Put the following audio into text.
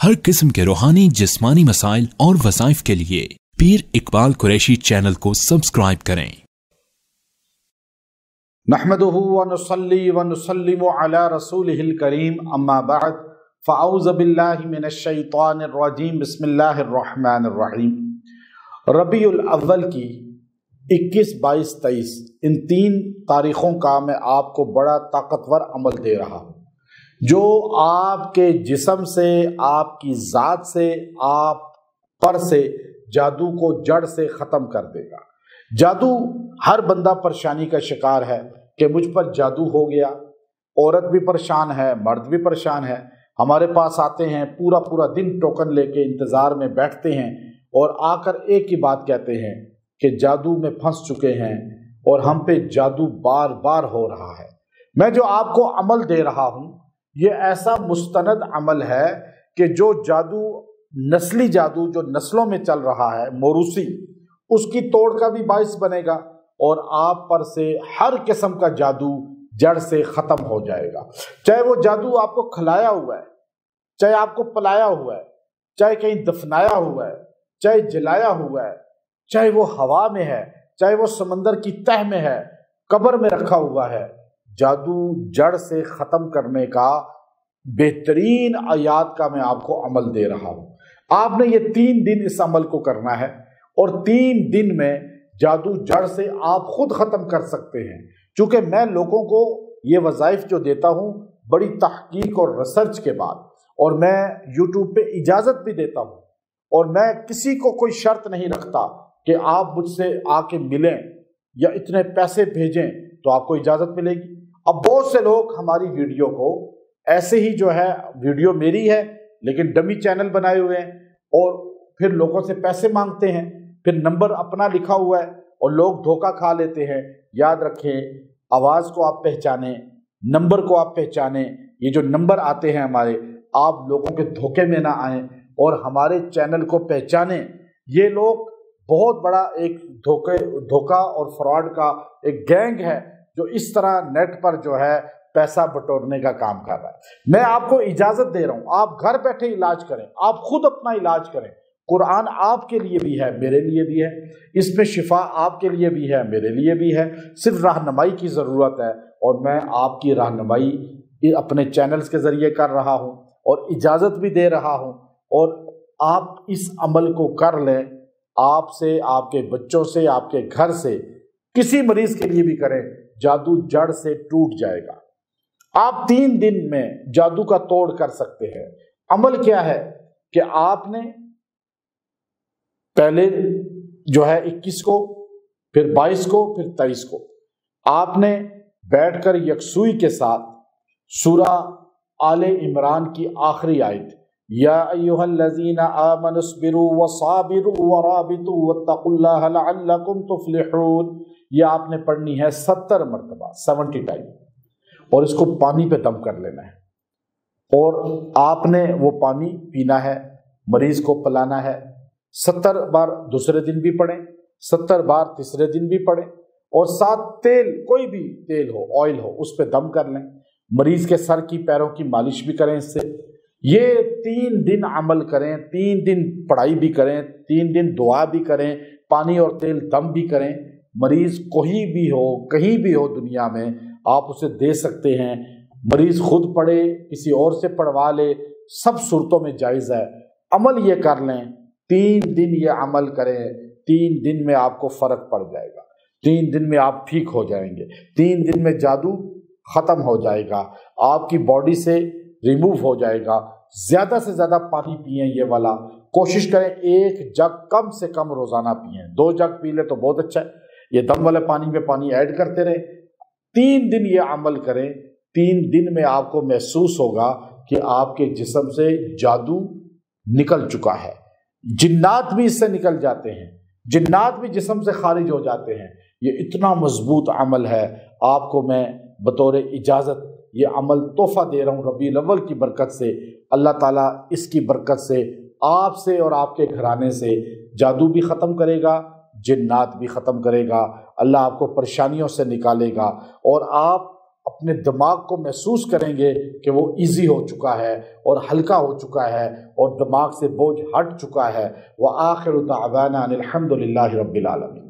हर किस्म के रूहानी जिस्मानी मसाइल और वज़ाइफ के लिए पीर इकबाल कुरैशी चैनल को सब्सक्राइब करें। नहमदुहु व नुसल्ली व नुसल्लिमु अला रसूलिहिल करीम, अम्मा बअद, फ़अऊज़ु बिल्लाहि मिनश शैतानिर रजीम, बिस्मिल्लाहिर रहमानिर रहीम। रबीउल अव्वल की 21, 22, 23 इन 3 तारीख़ों का मैं आपको बड़ा ताकतवर अमल दे रहा हूँ जो आपके जिस्म से, आपकी ज़ात से, आप पर से जादू को जड़ से ख़त्म कर देगा। जादू, हर बंदा परेशानी का शिकार है कि मुझ पर जादू हो गया। औरत भी परेशान है, मर्द भी परेशान है। हमारे पास आते हैं, पूरा पूरा दिन टोकन लेके इंतज़ार में बैठते हैं और आकर एक ही बात कहते हैं कि जादू में फंस चुके हैं और हम पे जादू बार बार हो रहा है। मैं जो आपको अमल दे रहा हूँ ये ऐसा मुस्तनद अमल है कि जो जादू, नस्ली जादू जो नस्लों में चल रहा है, मोरूसी, उसकी तोड़ का भी बाइस बनेगा और आप पर से हर किस्म का जादू जड़ से ख़त्म हो जाएगा। चाहे वो जादू आपको खिलाया हुआ है, चाहे आपको पलाया हुआ है, चाहे कहीं दफनाया हुआ है, चाहे जलाया हुआ है, चाहे वो हवा में है, चाहे वो समंदर की तह में है, कब्र में रखा हुआ है, जादू जड़ से ख़त्म करने का बेहतरीन आयात का मैं आपको अमल दे रहा हूँ। आपने ये 3 दिन इस अमल को करना है और 3 दिन में जादू जड़ से आप खुद ख़त्म कर सकते हैं। चूँकि मैं लोगों को ये वज़ाइफ जो देता हूँ बड़ी तहकीक और रिसर्च के बाद, और मैं यूट्यूब पे इजाज़त भी देता हूँ, और मैं किसी को कोई शर्त नहीं रखता कि आप मुझसे आके मिलें या इतने पैसे भेजें तो आपको इजाज़त मिलेगी। अब बहुत से लोग हमारी वीडियो को ऐसे ही, जो है वीडियो मेरी है लेकिन डमी चैनल बनाए हुए हैं, और फिर लोगों से पैसे मांगते हैं, फिर नंबर अपना लिखा हुआ है और लोग धोखा खा लेते हैं। याद रखें, आवाज़ को आप पहचानें, नंबर को आप पहचानें। ये जो नंबर आते हैं हमारे, आप लोगों के धोखे में ना आएँ और हमारे चैनल को पहचानें। ये लोग बहुत बड़ा एक धोखा और फ्रॉड का एक गैंग है जो इस तरह नेट पर जो है पैसा बटोरने का काम कर रहा है। मैं आपको इजाज़त दे रहा हूँ, आप घर बैठे इलाज करें, आप खुद अपना इलाज करें। कुरान आपके लिए भी है, मेरे लिए भी है, इसमें शिफा आपके लिए भी है, मेरे लिए भी है। सिर्फ रहनुमाई की ज़रूरत है और मैं आपकी रहनुमाई अपने चैनल्स के ज़रिए कर रहा हूँ और इजाज़त भी दे रहा हूँ। और आप इस अमल को कर लें, आपसे, आपके बच्चों से, आपके घर से, किसी मरीज़ के लिए भी करें, जादू जड़ से टूट जाएगा। आप 3 दिन में जादू का तोड़ कर सकते हैं। अमल क्या है कि आपने पहले जो है 21 को, फिर 22 को, फिर 23 को आपने बैठकर यकसुई के साथ सूरा आले इमरान की आखिरी आयत, या अय्युहल्लज़ीना आमनुस्बिरु वसाबिरु वराबितु वत्तकुल्लाह लअल्लकुम तुफ्लिहून, यह आपने पढ़नी है 70 मरतबा, 70 टाइम, और इसको पानी पे दम कर लेना है और आपने वो पानी पीना है, मरीज को पिलाना है। 70 बार दूसरे दिन भी पढ़ें, 70 बार तीसरे दिन भी पढ़ें, और साथ तेल, कोई भी तेल हो, ऑयल हो, उस पे दम कर लें। मरीज के सर की, पैरों की मालिश भी करें इससे। ये 3 दिन अमल करें, 3 दिन पढ़ाई भी करें, 3 दिन दुआ भी करें, पानी और तेल दम भी करें। मरीज कोई भी हो, कहीं भी हो दुनिया में, आप उसे दे सकते हैं। मरीज खुद पढ़े, किसी और से पढ़वा ले, सब सूरतों में जायज़ है। अमल ये कर लें, 3 दिन ये अमल करें, 3 दिन में आपको फ़र्क पड़ जाएगा, 3 दिन में आप ठीक हो जाएंगे, 3 दिन में जादू ख़त्म हो जाएगा, आपकी बॉडी से रिमूव हो जाएगा। ज़्यादा से ज़्यादा पानी पिएं, ये वाला कोशिश करें 1 जग कम से कम रोज़ाना पिएं। 2 जग पी ले तो बहुत अच्छा है। ये दम वाले पानी में पानी ऐड करते रहें। 3 दिन ये अमल करें, 3 दिन में आपको महसूस होगा कि आपके जिस्म से जादू निकल चुका है। जिन्नात भी इससे निकल जाते हैं, जिन्नात भी जिस्म से खारिज हो जाते हैं। ये इतना मजबूत अमल है, आपको मैं बतौर इजाज़त ये अमल तोहफ़ा दे रहा हूँ रबीउल अव्वल की बरकत से। अल्लाह ताला इसकी बरकत से आपसे और आपके घराने से जादू भी ख़त्म करेगा, जिन्नात भी ख़त्म करेगा। अल्लाह आपको परेशानियों से निकालेगा और आप اپنے دماغ کو محسوس کریں گے کہ وہ ایزی ہو چکا ہے اور ہلکا ہو چکا ہے اور دماغ سے بوجھ ہٹ چکا ہے۔ وآخر دعوانا ان الحمد للہ رب العالمین۔